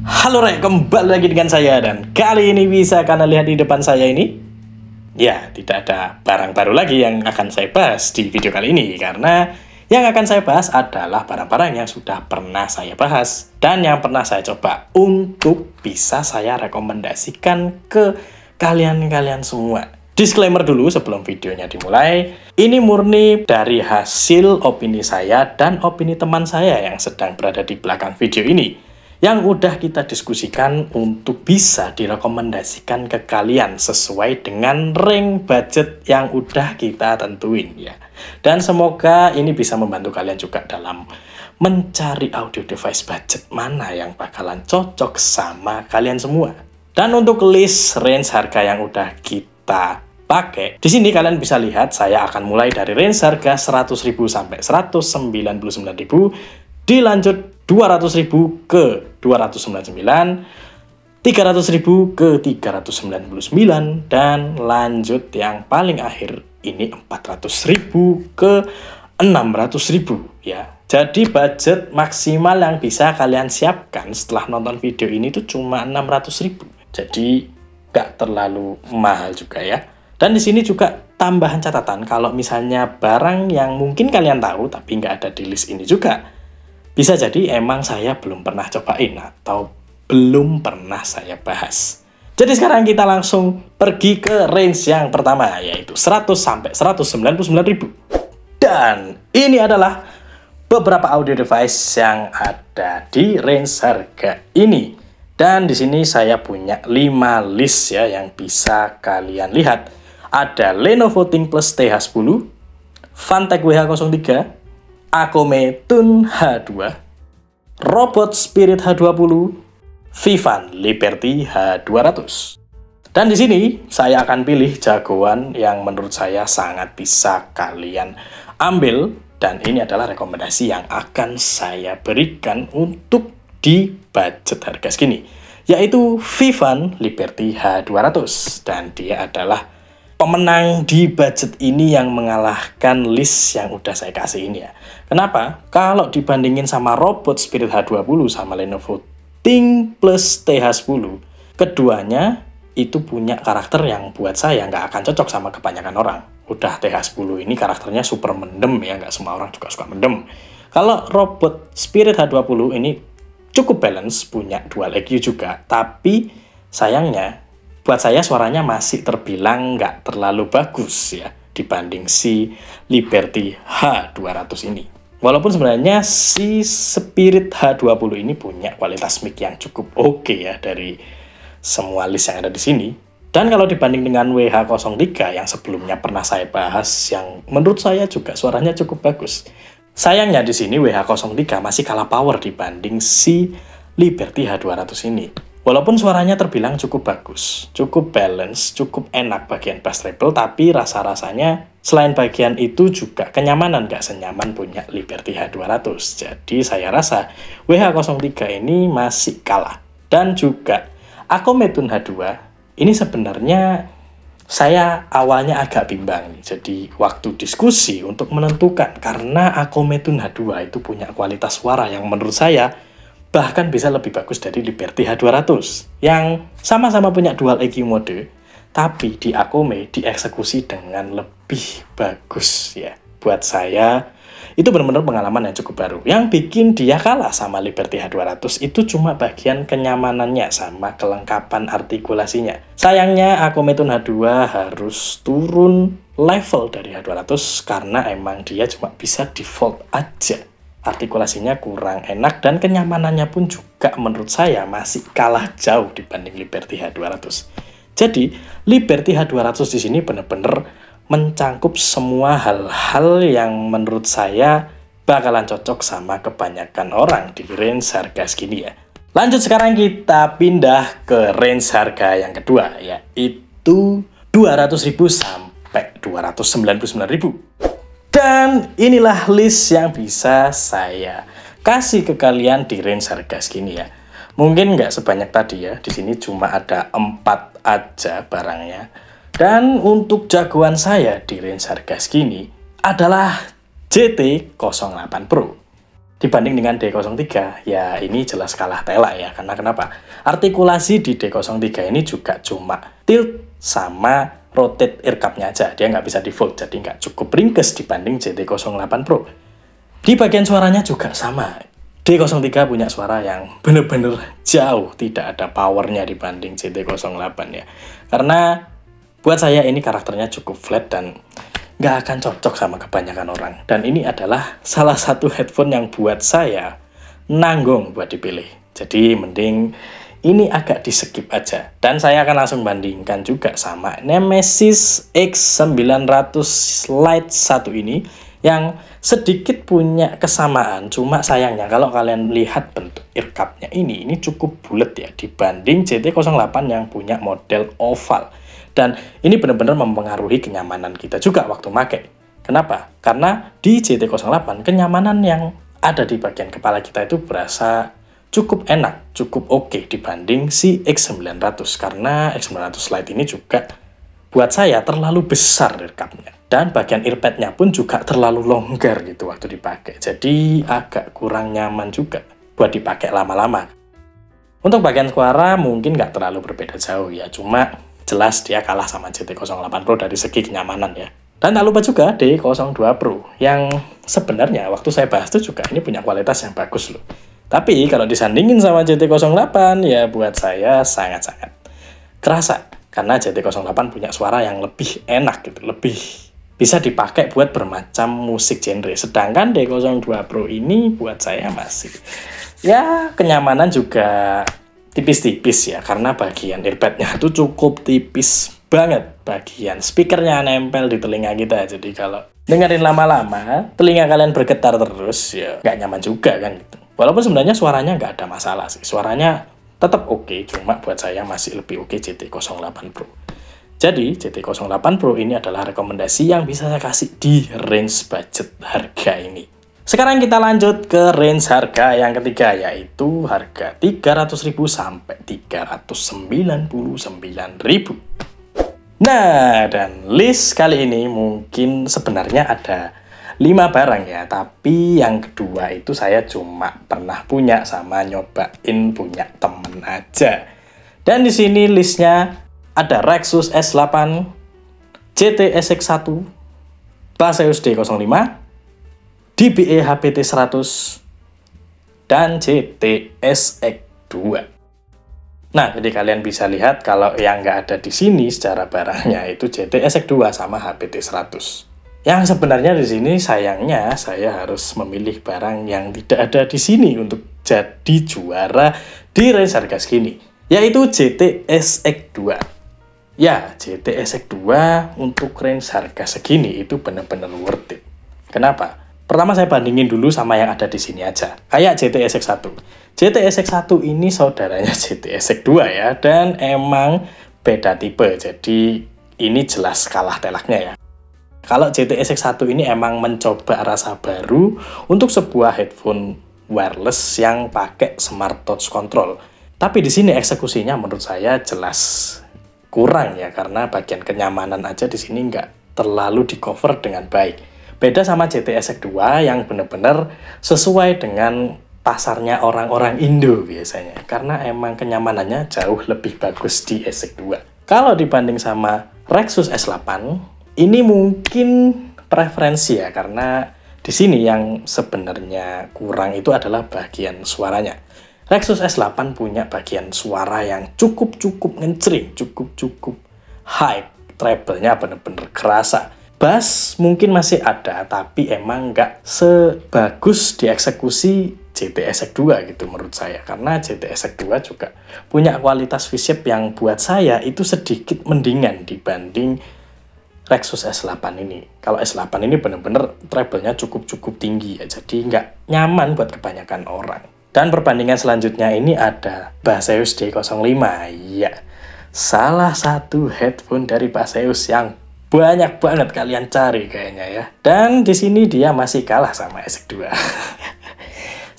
Halo Rek, kembali lagi dengan saya dan kali ini bisa kalian lihat di depan saya ini. Ya, tidak ada barang baru lagi yang akan saya bahas di video kali ini karena yang akan saya bahas adalah barang-barang yang sudah pernah saya bahas dan yang pernah saya coba untuk bisa saya rekomendasikan ke kalian-kalian semua. Disclaimer dulu sebelum videonya dimulai, ini murni dari hasil opini saya dan opini teman saya yang sedang berada di belakang video ini, yang udah kita diskusikan untuk bisa direkomendasikan ke kalian sesuai dengan range budget yang udah kita tentuin ya. Dan semoga ini bisa membantu kalian juga dalam mencari audio device budget mana yang bakalan cocok sama kalian semua. Dan untuk list range harga yang udah kita pakai, di sini kalian bisa lihat saya akan mulai dari range harga 100.000 sampai 199.000, dilanjut 200.000 ke 299, 300.000 ke 399, dan lanjut yang paling akhir ini 400.000 ke 600.000 ya. Jadi budget maksimal yang bisa kalian siapkan setelah nonton video ini tuh cuma 600.000. Jadi nggak terlalu mahal juga ya. Dan di sini juga tambahan catatan kalau misalnya barang yang mungkin kalian tahu tapi nggak ada di list ini juga, bisa jadi emang saya belum pernah cobain atau belum pernah saya bahas. Jadi sekarang kita langsung pergi ke range yang pertama, yaitu 100 sampai 199.000. Dan ini adalah beberapa audio device yang ada di range harga ini. Dan di sini saya punya 5 list ya yang bisa kalian lihat. Ada Lenovo ThinkPlus TH10, Phanteks WH03, Acome Tune H2, Robot Spirit H20, Vivan Liberty H200. Dan di sini saya akan pilih jagoan yang menurut saya sangat bisa kalian ambil, dan ini adalah rekomendasi yang akan saya berikan untuk di budget harga segini, yaitu Vivan Liberty H200, dan dia adalah pemenang di budget ini yang mengalahkan list yang udah saya kasih ini ya. Kenapa? Kalau dibandingin sama Robot Spirit H20 sama Lenovo ThinkPlus TH10, keduanya itu punya karakter yang buat saya nggak akan cocok sama kebanyakan orang. Udah TH10 ini karakternya super mendem ya, nggak semua orang juga suka mendem. Kalau Robot Spirit H20 ini cukup balance, punya dual EQ juga, tapi sayangnya buat saya suaranya masih terbilang nggak terlalu bagus ya dibanding si Liberty H200 ini. Walaupun sebenarnya si Spirit H20 ini punya kualitas mic yang cukup oke ya dari semua list yang ada di sini. Dan kalau dibanding dengan WH03 yang sebelumnya pernah saya bahas, yang menurut saya juga suaranya cukup bagus, sayangnya di sini WH03 masih kalah power dibanding si Liberty H200 ini. Walaupun suaranya terbilang cukup bagus, cukup balance, cukup enak bagian bass treble, tapi rasa-rasanya selain bagian itu juga kenyamanan nggak senyaman punya Liberty H200. Jadi saya rasa WH03 ini masih kalah. Dan juga Acome Tune H2 ini sebenarnya saya awalnya agak bimbang nih. Jadi waktu diskusi untuk menentukan, karena Acome Tune H2 itu punya kualitas suara yang menurut saya bahkan bisa lebih bagus dari Liberty H200 yang sama-sama punya dual EQ mode, tapi di Acome dieksekusi dengan lebih bagus ya. Buat saya itu benar-benar pengalaman yang cukup baru. Yang bikin dia kalah sama Liberty H200 itu cuma bagian kenyamanannya sama kelengkapan artikulasinya. Sayangnya Acome Tune H2 harus turun level dari H200 karena emang dia cuma bisa default aja. Artikulasinya kurang enak dan kenyamanannya pun juga menurut saya masih kalah jauh dibanding Liberty H200. Jadi Liberty H200 di sini benar-benar mencangkup semua hal-hal yang menurut saya bakalan cocok sama kebanyakan orang di range harga segini ya. Lanjut sekarang kita pindah ke range harga yang kedua, yaitu 200.000 sampai 299.000. Dan inilah list yang bisa saya kasih ke kalian di range harga segini ya. Mungkin nggak sebanyak tadi ya, di sini cuma ada 4 aja barangnya. Dan untuk jagoan saya di range harga segini adalah GT08 Pro. dibanding dengan D03, ya ini jelas kalah telak ya. Karena kenapa? Artikulasi di D03 ini juga cuma tilt sama rotate ear cup-nya aja. Dia nggak bisa di fold, jadi nggak cukup ringkes dibanding JT08 Pro. Di bagian suaranya juga sama. D03 punya suara yang bener-bener jauh, tidak ada powernya dibanding JT08 ya. Karena buat saya ini karakternya cukup flat dan nggak akan cocok sama kebanyakan orang. Dan ini adalah salah satu headphone yang buat saya nanggung buat dipilih. Jadi mending ini agak di-skip aja. Dan saya akan langsung bandingkan juga sama Nemesis X900 Lite 1 ini yang sedikit punya kesamaan. Cuma sayangnya kalau kalian lihat bentuk ear cup-nya ini cukup bulat ya dibanding JT08 yang punya model oval. Dan ini benar-benar mempengaruhi kenyamanan kita juga waktu pakai. Kenapa? Karena di JT08 kenyamanan yang ada di bagian kepala kita itu berasa cukup enak, cukup oke dibanding si X900. Karena X900 Lite ini juga buat saya terlalu besar ear cup-nya. Dan bagian earpad-nya pun juga terlalu longgar gitu waktu dipakai. Jadi agak kurang nyaman juga buat dipakai lama-lama. Untuk bagian suara mungkin nggak terlalu berbeda jauh ya. Cuma jelas dia kalah sama JT08 Pro dari segi kenyamanan ya. Dan tak lupa juga D02 Pro yang sebenarnya waktu saya bahas itu juga ini punya kualitas yang bagus loh. Tapi kalau disandingin sama JT08 ya buat saya sangat-sangat kerasa. Karena JT08 punya suara yang lebih enak gitu, lebih bisa dipakai buat bermacam musik genre. Sedangkan D02 Pro ini buat saya masih ya kenyamanan juga tipis-tipis ya, karena bagian earpadnya itu cukup tipis banget. Bagian speakernya nempel di telinga kita, jadi kalau dengerin lama-lama telinga kalian bergetar terus ya nggak nyaman juga kan gitu. Walaupun sebenarnya suaranya nggak ada masalah sih, suaranya tetap oke, cuma buat saya masih lebih oke JT08 Pro. Jadi JT08 Pro ini adalah rekomendasi yang bisa saya kasih di range budget harga ini. Sekarang kita lanjut ke range harga yang ketiga, yaitu harga 300.000 sampai 399.000. Nah, dan list kali ini mungkin sebenarnya ada 5 barang ya, tapi yang kedua itu saya cuma pernah punya sama nyobain punya temen aja. Dan di sini listnya ada Rexus S8, JT-SX1, Baseus D05, DBE HPT100, dan JT-SX2. Nah, jadi kalian bisa lihat kalau yang nggak ada di sini secara barangnya itu JT-SX2 sama HPT100. Yang sebenarnya di sini sayangnya saya harus memilih barang yang tidak ada di sini untuk jadi juara di range harga segini, yaitu JT-SX2. Ya, JT-SX2 untuk range harga segini itu benar-benar worth it. Kenapa? Pertama saya bandingin dulu sama yang ada di sini aja. Kayak JT-SX1. JT-SX1 ini saudaranya JT-SX2 ya, dan emang beda tipe. Jadi ini jelas kalah telaknya ya. Kalau JT-SX1 ini emang mencoba rasa baru untuk sebuah headphone wireless yang pakai smart touch control. Tapi di sini eksekusinya menurut saya jelas kurang ya, karena bagian kenyamanan aja di sini nggak terlalu di cover dengan baik. Beda sama JT-SX2 yang benar-benar sesuai dengan pasarnya orang-orang Indo biasanya. Karena emang kenyamanannya jauh lebih bagus di SX2. Kalau dibanding sama Rexus S8, ini mungkin preferensi ya, karena di sini yang sebenarnya kurang itu adalah bagian suaranya. Rexus S8 punya bagian suara yang cukup ngecering, cukup high, treble-nya bener-bener kerasa. Bass mungkin masih ada, tapi emang nggak sebagus dieksekusi JT-SX2 gitu menurut saya. Karena JT-SX2 juga punya kualitas V-shape yang buat saya itu sedikit mendingan dibanding Rexus S8 ini. Kalau S8 ini bener-bener treble-nya cukup tinggi ya, jadi nggak nyaman buat kebanyakan orang. Dan perbandingan selanjutnya ini ada Baseus D05. Ya, salah satu headphone dari Baseus yang banyak banget kalian cari kayaknya ya. Dan di sini dia masih kalah sama SX2.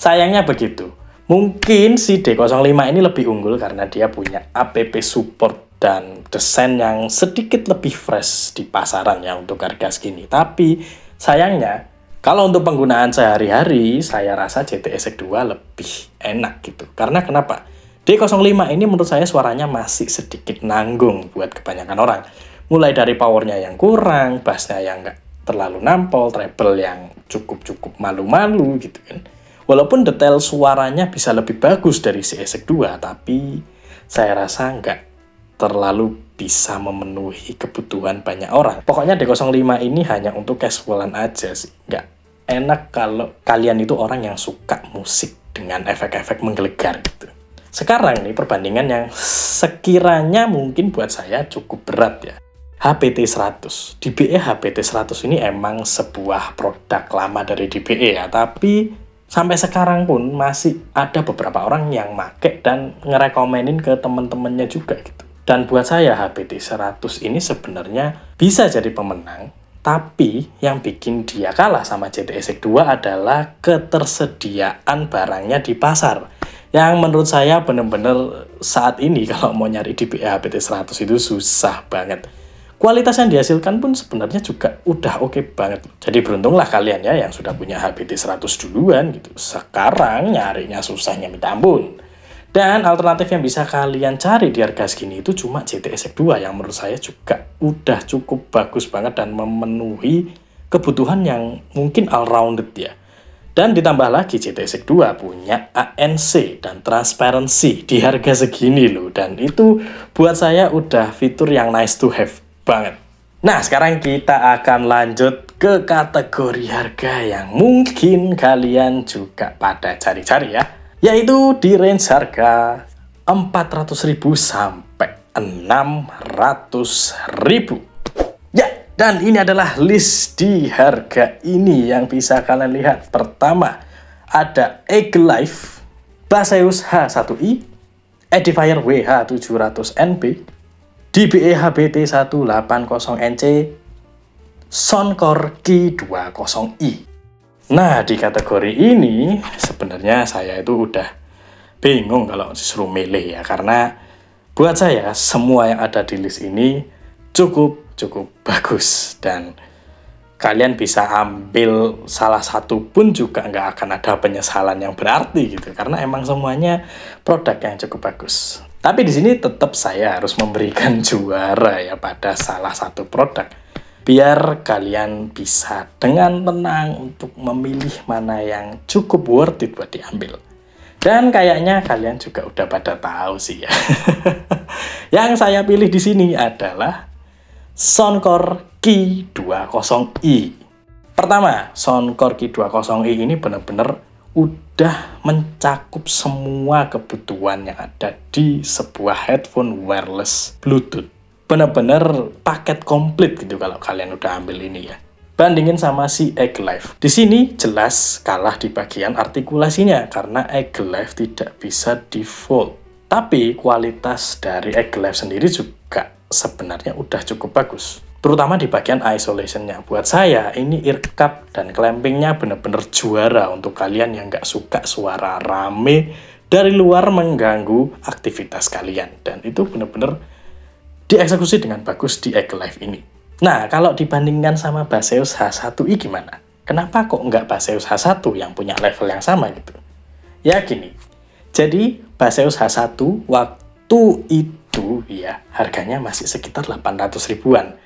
Sayangnya begitu. Mungkin si D05 ini lebih unggul karena dia punya app support dan desain yang sedikit lebih fresh di pasaran ya untuk harga segini. Tapi sayangnya Kalau untuk penggunaan sehari-hari, saya rasa JTX 2 lebih enak gitu. Karena kenapa? D05 ini menurut saya suaranya masih sedikit nanggung buat kebanyakan orang. Mulai dari powernya yang kurang, bassnya yang nggak terlalu nampol, treble yang cukup malu-malu gitu kan. Walaupun detail suaranya bisa lebih bagus dari CX 2, tapi saya rasa nggak terlalu bisa memenuhi kebutuhan banyak orang. Pokoknya D05 ini hanya untuk casualan aja sih. Nggak enak kalau kalian itu orang yang suka musik dengan efek-efek menggelegar gitu. Sekarang nih perbandingan yang sekiranya mungkin buat saya cukup berat ya. HPT 100. DBE HPT 100 ini emang sebuah produk lama dari DBE ya, tapi sampai sekarang pun masih ada beberapa orang yang make dan ngerekomenin ke temen-temennya juga gitu. Dan buat saya HPT 100 ini sebenarnya bisa jadi pemenang, tapi yang bikin dia kalah sama JTX 2 adalah ketersediaan barangnya di pasar. Yang menurut saya bener-bener saat ini kalau mau nyari DBE HPT 100 itu susah banget. Kualitas yang dihasilkan pun sebenarnya juga udah oke banget. Jadi beruntunglah kalian ya yang sudah punya HPT 100 duluan gitu. Sekarang nyarinya susahnya minta ampun. Dan alternatif yang bisa kalian cari di harga segini itu cuma JTX 2 yang menurut saya juga udah cukup bagus banget dan memenuhi kebutuhan yang mungkin all-rounded ya. Dan ditambah lagi JTX 2 punya ANC dan transparency di harga segini loh. Dan itu buat saya udah fitur yang nice to have banget. Nah, sekarang kita akan lanjut ke kategori harga yang mungkin kalian juga pada cari-cari ya. Yaitu di range harga 400.000 sampai 600.000. Ya, dan ini adalah list di harga ini yang bisa kalian lihat. Pertama, ada Eagle-Life, Baseus H1i, Edifier WH700NB, DBE HBT 180NC, Soundcore Q20i. Nah, di kategori ini sebenarnya saya itu udah bingung kalau disuruh milih ya, karena buat saya semua yang ada di list ini cukup bagus dan kalian bisa ambil salah satu pun juga nggak akan ada penyesalan yang berarti gitu, karena emang semuanya produk yang cukup bagus. Tapi di sini tetap saya harus memberikan juara ya pada salah satu produk, biar kalian bisa dengan tenang untuk memilih mana yang cukup worth it buat diambil. Dan kayaknya kalian juga udah pada tahu sih ya. Yang saya pilih di sini adalah Soundcore Q20i. Pertama, Soundcore Q20i ini benar-benar udah mencakup semua kebutuhan yang ada di sebuah headphone wireless Bluetooth. Benar-benar paket komplit gitu kalau kalian udah ambil ini ya. Bandingin sama si Eagle-Life. Di sini jelas kalah di bagian artikulasinya karena Eagle-Life tidak bisa default. Tapi kualitas dari Eagle-Life sendiri juga sebenarnya udah cukup bagus. Terutama di bagian isolation-nya. Buat saya ini ear cup dan clamping-nya benar-benar juara untuk kalian yang nggak suka suara rame dari luar mengganggu aktivitas kalian. Dan itu benar-benar dieksekusi dengan bagus di Eagle-Life ini. Nah, kalau dibandingkan sama Baseus H1i gimana? Kenapa kok nggak Baseus H1 yang punya level yang sama gitu? Ya gini, jadi Baseus H1 waktu itu ya harganya masih sekitar 800 ribuan.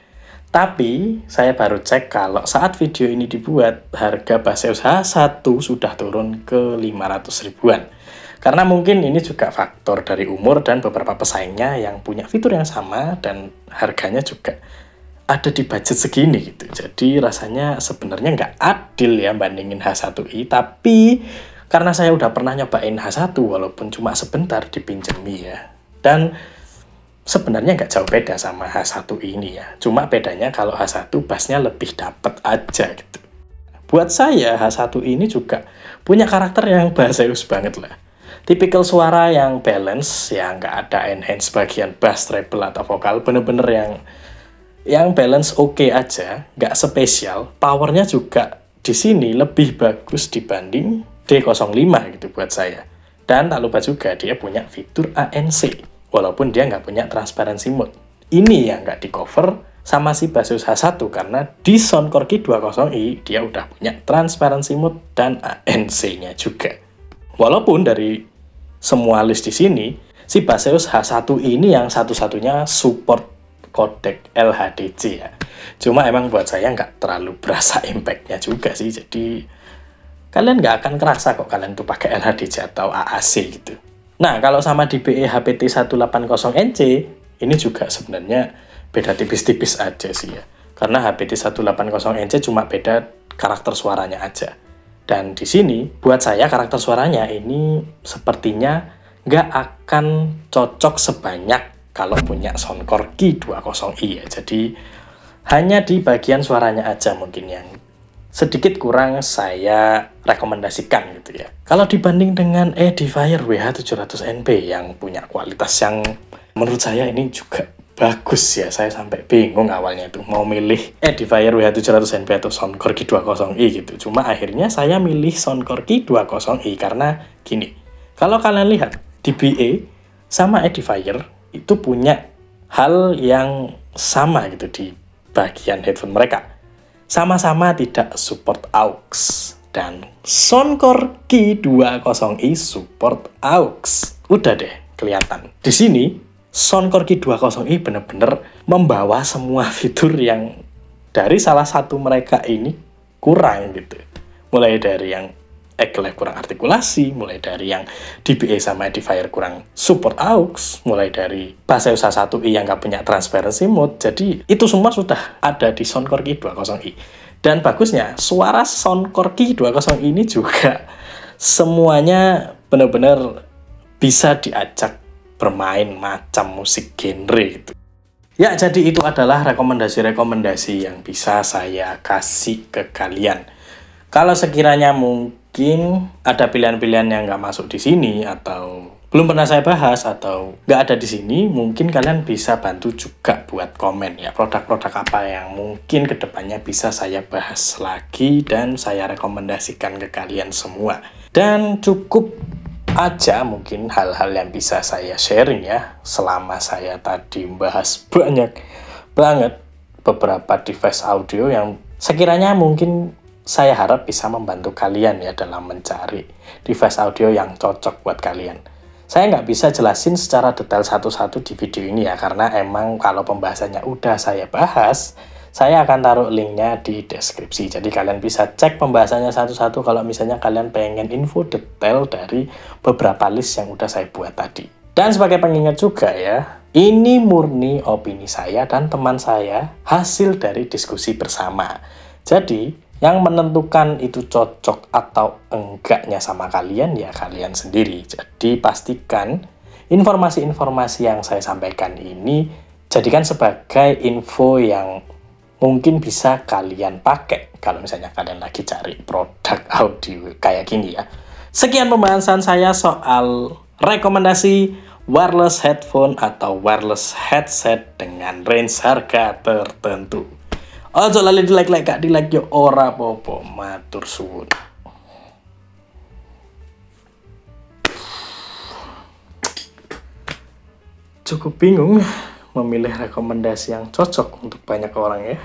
Tapi saya baru cek kalau saat video ini dibuat harga Baseus H1 sudah turun ke 500 ribuan. Karena mungkin ini juga faktor dari umur dan beberapa pesaingnya yang punya fitur yang sama dan harganya juga ada di budget segini gitu. Jadi rasanya sebenarnya nggak adil ya bandingin H1i, tapi karena saya udah pernah nyobain H1 walaupun cuma sebentar dipinjemi ya. Dan sebenarnya nggak jauh beda sama H1i ini ya. Cuma bedanya kalau H1 bassnya lebih dapet aja gitu. Buat saya H1i ini juga punya karakter yang Baseus banget lah. Tipikal suara yang balance, yang nggak ada enhance bagian bass, treble, atau vokal, bener-bener yang balance oke aja, nggak spesial. Powernya juga di sini lebih bagus dibanding D05 gitu buat saya. Dan tak lupa juga dia punya fitur ANC, walaupun dia nggak punya transparency mode. Ini yang nggak di cover sama si Baseus H1 karena di Soundcore Q20i dia udah punya transparency mode dan ANC-nya juga. Walaupun dari semua list di sini, si Baseus H1 ini yang satu-satunya support codec LHDC ya. Cuma emang buat saya nggak terlalu berasa impact-nya juga sih. Jadi kalian nggak akan kerasa kok kalian tuh pakai LHDC atau AAC gitu. Nah, kalau sama DBE HPT180NC, ini juga sebenarnya beda tipis-tipis aja sih ya. Karena HPT180NC cuma beda karakter suaranya aja. Dan di sini, buat saya karakter suaranya ini sepertinya nggak akan cocok sebanyak kalau punya Soundcore Q20i ya. Jadi, hanya di bagian suaranya aja mungkin yang sedikit kurang saya rekomendasikan gitu ya. Kalau dibanding dengan Edifier WH700NB yang punya kualitas yang menurut saya ini juga bagus ya. Saya sampai bingung awalnya itu mau milih Edifier WH700NB atau Soundcore Q20i gitu. Cuma akhirnya saya milih Soundcore Q20i karena gini. Kalau kalian lihat DBE sama Edifier itu punya hal yang sama gitu di bagian headphone mereka. Sama-sama tidak support aux, dan Soundcore Q20i support aux. Udah deh kelihatan. Di sini Soundcore Q20i bener-bener membawa semua fitur yang dari salah satu mereka ini kurang gitu. Mulai dari yang Ekelef kurang artikulasi, mulai dari yang DBE sama Edifier kurang support aux, mulai dari Baseus H1i yang nggak punya transparency mode. Jadi itu semua sudah ada di Soundcore Q20i. Dan bagusnya suara Soundcore Q20i ini juga semuanya benar-benar bisa diajak bermain macam musik genre gitu. Ya, jadi itu adalah rekomendasi-rekomendasi yang bisa saya kasih ke kalian. Kalau sekiranya mungkin ada pilihan-pilihan yang nggak masuk di sini atau belum pernah saya bahas atau nggak ada di sini, mungkin kalian bisa bantu juga buat komen ya produk-produk apa yang mungkin kedepannya bisa saya bahas lagi dan saya rekomendasikan ke kalian semua. Dan cukup aja mungkin hal-hal yang bisa saya sharing ya selama saya tadi membahas banyak banget beberapa device audio yang sekiranya mungkin saya harap bisa membantu kalian ya dalam mencari device audio yang cocok buat kalian. Saya nggak bisa jelasin secara detail satu-satu di video ini ya, karena emang kalau pembahasannya udah saya bahas, saya akan taruh linknya di deskripsi. Jadi kalian bisa cek pembahasannya satu-satu kalau misalnya kalian pengen info detail dari beberapa list yang udah saya buat tadi. Dan sebagai pengingat juga ya, ini murni opini saya dan teman saya, hasil dari diskusi bersama. Jadi, yang menentukan itu cocok atau enggaknya sama kalian ya kalian sendiri. Jadi pastikan informasi-informasi yang saya sampaikan ini jadikan sebagai info yang mungkin bisa kalian pakai kalau misalnya kalian lagi cari produk audio kayak gini ya. Sekian pembahasan saya soal rekomendasi wireless headphone atau wireless headset dengan range harga tertentu. Ojo lali di like gak di like yo ora popo, matur suwun. Cukup bingung memilih rekomendasi yang cocok untuk banyak orang ya.